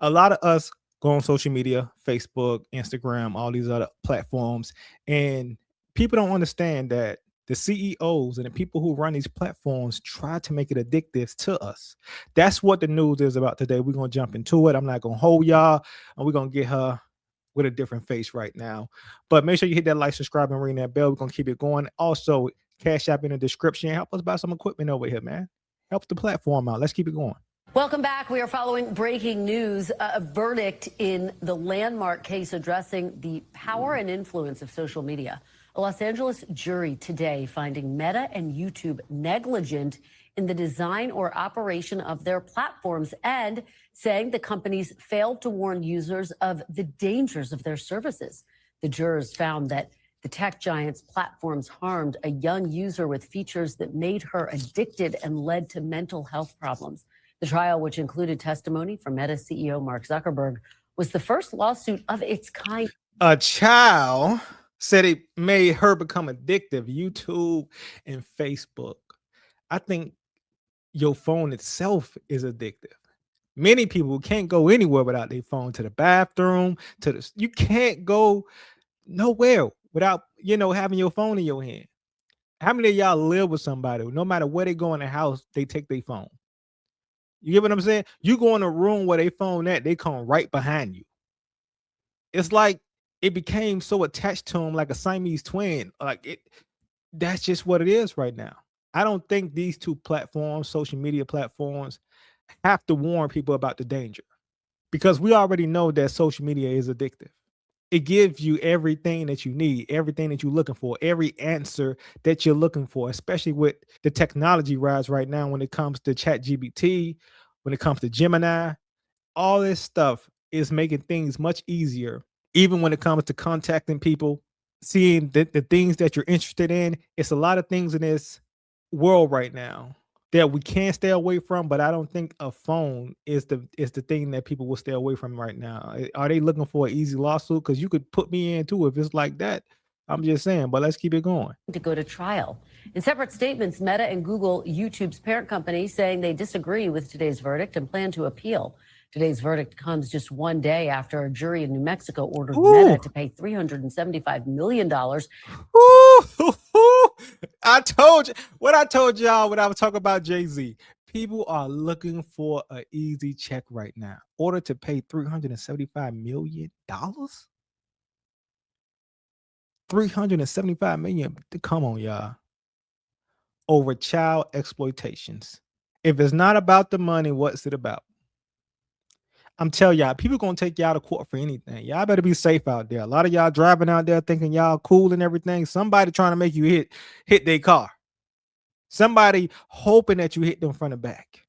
A lot of us go on social media, Facebook, Instagram, all these other platforms, and people don't understand that the CEOs and the people who run these platforms try to make it addictive to us. That's what the news is about today. We're gonna jump into it. I'm not gonna hold y'all, and we're gonna get her with a different face right now. But make sure you hit that like, subscribe, and ring that bell. We're gonna keep it going. Also, Cash App in the description. Help us buy some equipment over here, man. Help the platform out. Let's keep it going. Welcome back. We are following breaking news. A verdict in the landmark case addressing the power and influence of social media. A Los Angeles jury today finding Meta and YouTube negligent in the design or operation of their platforms and saying the companies failed to warn users of the dangers of their services. The jurors found that the tech giant's platforms harmed a young user with features that made her addicted and led to mental health problems. The trial, which included testimony from Meta CEO Mark Zuckerberg, was the first lawsuit of its kind. A child said it made her become addictive. YouTube and Facebook. I think your phone itself is addictive. Many people can't go anywhere without their phone, to the bathroom, you can't go nowhere without having your phone in your hand. How many of y'all live with somebody no matter where they go in the house, they take their phone? You get what I'm saying? You go in a room where they phone at, they come right behind you. It's like it became so attached to them, like a Siamese twin. That's just what it is right now. I don't think these two platforms, social media platforms, have to warn people about the danger, because we already know that social media is addictive. It gives you everything that you need, everything that you're looking for, every answer that you're looking for, especially with the technology rise right now when it comes to ChatGPT, when it comes to Gemini. All this stuff is making things much easier, even when it comes to contacting people, seeing the things that you're interested in. It's a lot of things in this world right now that we can't stay away from, but I don't think a phone is the thing that people will stay away from right now. Are they looking for an easy lawsuit? Because you could put me in too if it's like that. I'm just saying, but let's keep it going. To go to trial. In separate statements, Meta and Google, YouTube's parent company, saying they disagree with today's verdict and plan to appeal. Today's verdict comes just one day after a jury in New Mexico ordered Meta to pay $375 million. I told y'all when I was talking about Jay-Z. People are looking for an easy check right now. Order to pay $375 million? $375 million. Come on, y'all. Over child exploitations. If it's not about the money, what's it about? I'm telling y'all, people gonna take y'all to court for anything. Y'all better be safe out there. A lot of y'all driving out there thinking y'all cool and everything. Somebody trying to make you hit their car. Somebody hoping that you hit them front and back.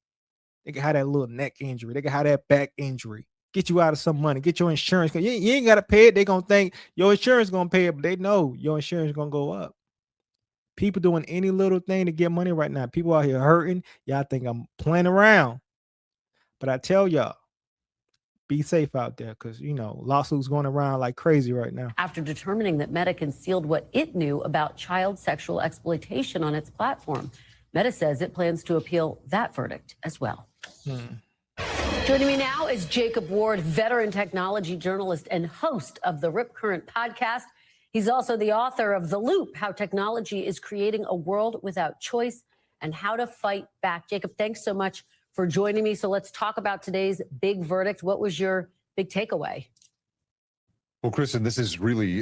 They can have that little neck injury. They can have that back injury. Get you out of some money. Get your insurance. You ain't got to pay it. They gonna think your insurance gonna pay it, but they know your insurance gonna go up. People doing any little thing to get money right now. People out here hurting. Y'all think I'm playing around. But I tell y'all, be safe out there, because lawsuits going around like crazy right now. After determining that Meta concealed what it knew about child sexual exploitation on its platform, Meta says it plans to appeal that verdict as well. Joining me now is Jacob Ward, veteran technology journalist and host of the Rip Current podcast. He's also the author of The Loop: How Technology is Creating a World Without Choice and How to Fight Back. Jacob, thanks so much for joining me. So let's talk about today's big verdict. What was your big takeaway? Well, Kristen, this is really,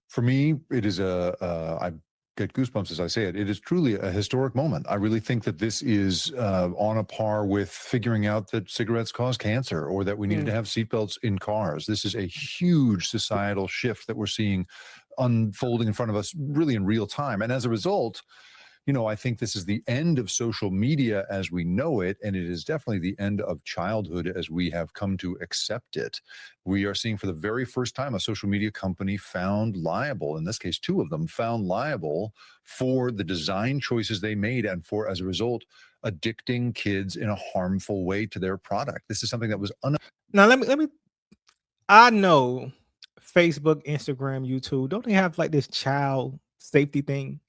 for me, it is I get goosebumps as I say it. It is truly a historic moment. I really think that this is on a par with figuring out that cigarettes cause cancer, or that we needed to have seatbelts in cars. This is a huge societal shift that we're seeing unfolding in front of us really in real time. And as a result, I think this is the end of social media as we know it, and it is definitely the end of childhood as we have come to accept it. We are seeing for the very first time a social media company found liable, in this case, two of them found liable for the design choices they made and for, as a result, addicting kids in a harmful way to their product. This is something that was Now let me I know Facebook, Instagram, YouTube, don't they have like this child safety thing?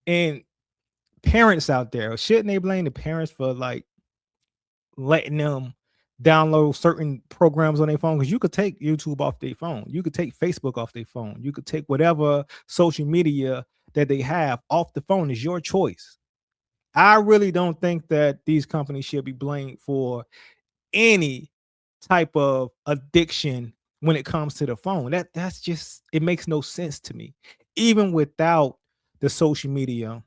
And parents out there, shouldn't they blame the parents for like letting them download certain programs on their phone, because you could take YouTube off their phone. You could take Facebook off their phone. You could take whatever social media that they have off the phone. Is your choice. I really don't think that these companies should be blamed for any type of addiction when it comes to the phone. That's just, it makes no sense to me. Even without the social media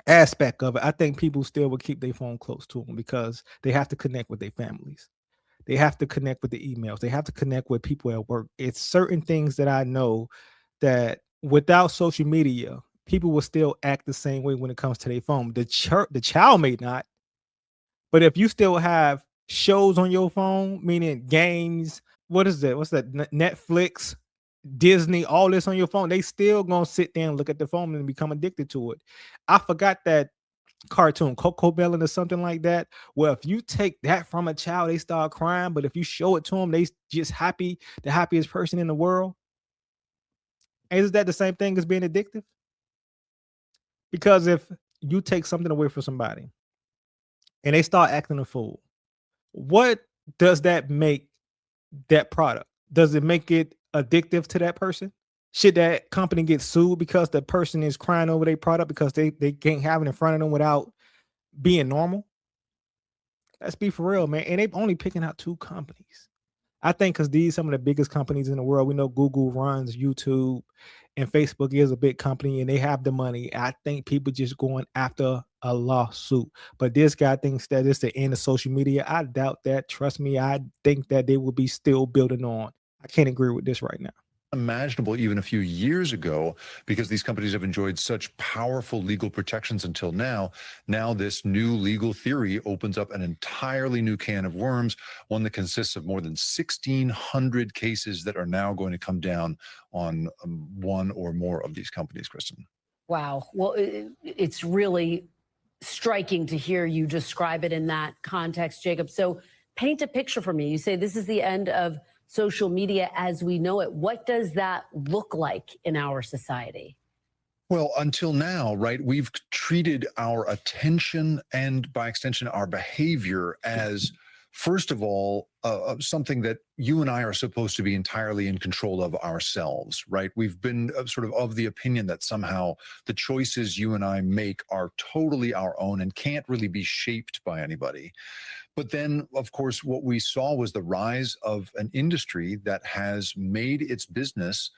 aspect of it, I think people still would keep their phone close to them because they have to connect with their families. They have to connect with the emails. They have to connect with people at work. It's certain things that I know that without social media, people will still act the same way when it comes to their phone. The child may not, but if you still have shows on your phone, meaning games, what is that? What's that? Netflix, Disney, all this on your phone, they still gonna sit there and look at the phone and become addicted to it. I forgot that cartoon, Coco Melon or something like that. Well, if you take that from a child, they start crying. But if you show it to them, they just happy, the happiest person in the world. Is that the same thing as being addictive? Because if you take something away from somebody and they start acting a fool, what does that make that product? Does it make it addictive to that person? Should that company get sued because the person is crying over their product because they can't have it in front of them without being normal? Let's be for real, man. And they only picking out 2 companies. I think because these some of the biggest companies in the world. We know Google runs YouTube, and Facebook is a big company, and they have the money. I think people just going after a lawsuit. But this guy thinks that it's the end of social media. I doubt that. Trust me, I think that they will be still building on. I can't agree with this right now. Imaginable even a few years ago, because these companies have enjoyed such powerful legal protections until now. Now this new legal theory opens up an entirely new can of worms, one that consists of more than 1,600 cases that are now going to come down on one or more of these companies, Kristen. Wow. Well, it's really striking to hear you describe it in that context, Jacob. So paint a picture for me. You say this is the end of social media as we know it. What does that look like in our society? Well, until now, right, we've treated our attention and by extension, our behavior as, first of all, something that you and I are supposed to be entirely in control of ourselves, right? We've been sort of the opinion that somehow the choices you and I make are totally our own and can't really be shaped by anybody. But then, of course, what we saw was the rise of an industry that has made its business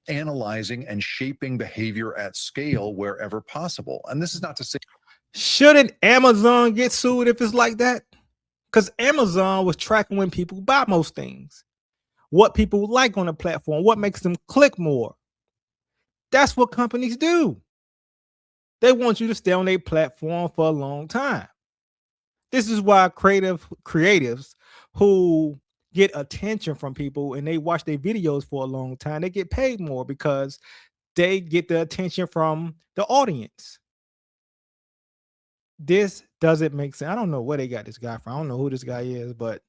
analyzing and shaping behavior at scale wherever possible. And this is not to say, shouldn't Amazon get sued if it's like that? Because Amazon was tracking when people buy most things, what people like on the platform, what makes them click more. That's what companies do. They want you to stay on their platform for a long time. This is why creatives who get attention from people and they watch their videos for a long time, they get paid more because they get the attention from the audience. This doesn't make sense. I don't know where they got this guy from. I don't know who this guy is, but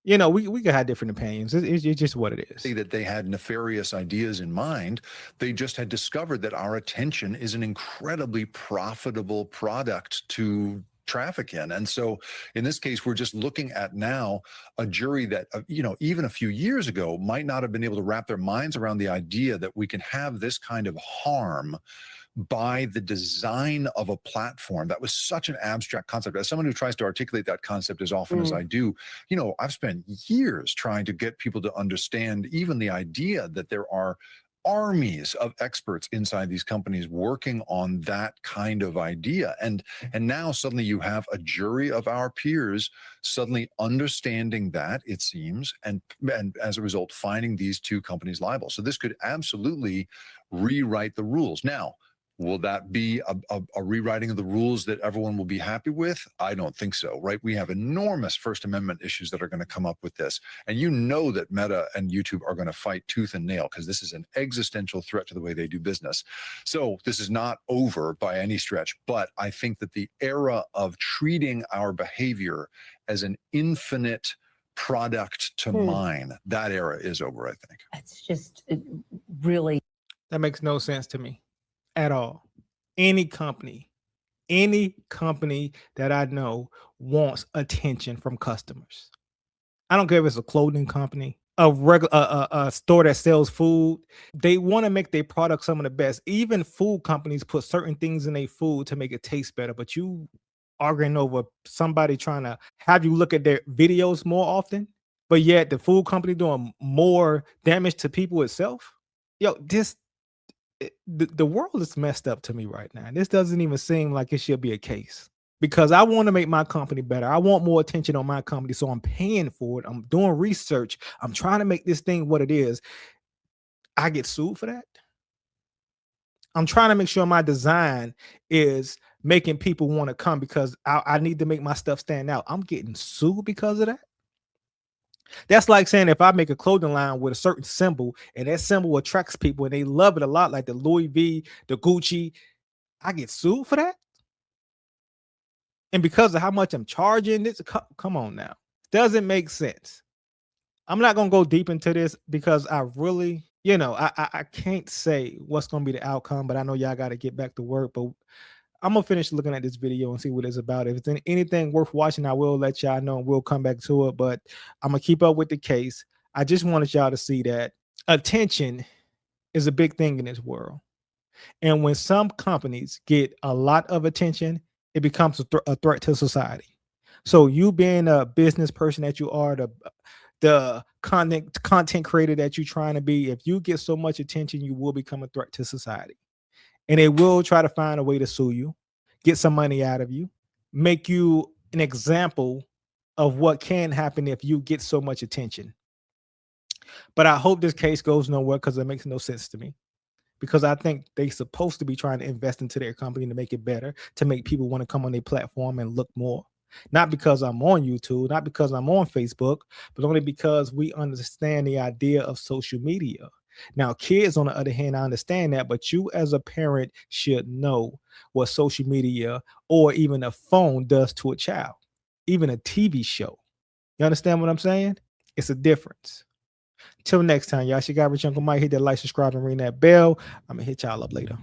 you know, we could have different opinions. It's just what it is. that they had nefarious ideas in mind. They just had discovered that our attention is an incredibly profitable product to traffic in. And so in this case, we're just looking at now a jury that, even a few years ago might not have been able to wrap their minds around the idea that we can have this kind of harm by the design of a platform. That was such an abstract concept. As someone who tries to articulate that concept as often as I do, I've spent years trying to get people to understand even the idea that there are armies of experts inside these companies working on that kind of idea. And now suddenly you have a jury of our peers suddenly understanding that, it seems, and as a result, finding these 2 companies liable. So this could absolutely rewrite the rules. Now, will that be a rewriting of the rules that everyone will be happy with? I don't think so, right? We have enormous First Amendment issues that are going to come up with this. And you know that Meta and YouTube are going to fight tooth and nail because this is an existential threat to the way they do business. So this is not over by any stretch, but I think that the era of treating our behavior as an infinite product to mine, that era is over, I think. It's just really. That makes no sense to me at all. Any company that I know wants attention from customers. I don't care if it's a clothing company, a regular a store that sells food. They want to make their product some of the best. Even food companies put certain things in their food to make it taste better. But you arguing over somebody trying to have you look at their videos more often, but yet the food company doing more damage to people itself. Yo, the world is messed up to me right now. This doesn't even seem like it should be a case because I want to make my company better. I want more attention on my company. So I'm paying for it. I'm doing research. I'm trying to make this thing what it is. I get sued for that. I'm trying to make sure my design is making people want to come because I need to make my stuff stand out. I'm getting sued because of that. That's like saying if I make a clothing line with a certain symbol and that symbol attracts people and they love it a lot, like the Louis V, the Gucci, I get sued for that. And because of how much I'm charging, this come on now. Doesn't make sense. I'm not gonna go deep into this because I really, I can't say what's gonna be the outcome, but I know y'all gotta get back to work. But I'm gonna finish looking at this video and see what it's about. If it's anything worth watching, I will let y'all know and we'll come back to it. But I'm gonna keep up with the case. I just wanted y'all to see that attention is a big thing in this world. And when some companies get a lot of attention, it becomes a threat to society. So you being a business person that you are, the content creator that you're trying to be, if you get so much attention, you will become a threat to society. And they will try to find a way to sue you, get some money out of you, make you an example of what can happen if you get so much attention. But I hope this case goes nowhere because it makes no sense to me. Because I think they're supposed to be trying to invest into their company to make it better, to make people want to come on their platform and look more. Not because I'm on YouTube, not because I'm on Facebook, but only because we understand the idea of social media. Now, kids, on the other hand, I understand that, but you as a parent should know what social media or even a phone does to a child, even a TV show. You understand what I'm saying? It's a difference. Till next time, y'all. She got Rich Uncle Mike. Hit that like, subscribe, and ring that bell. I'm going to hit y'all up later.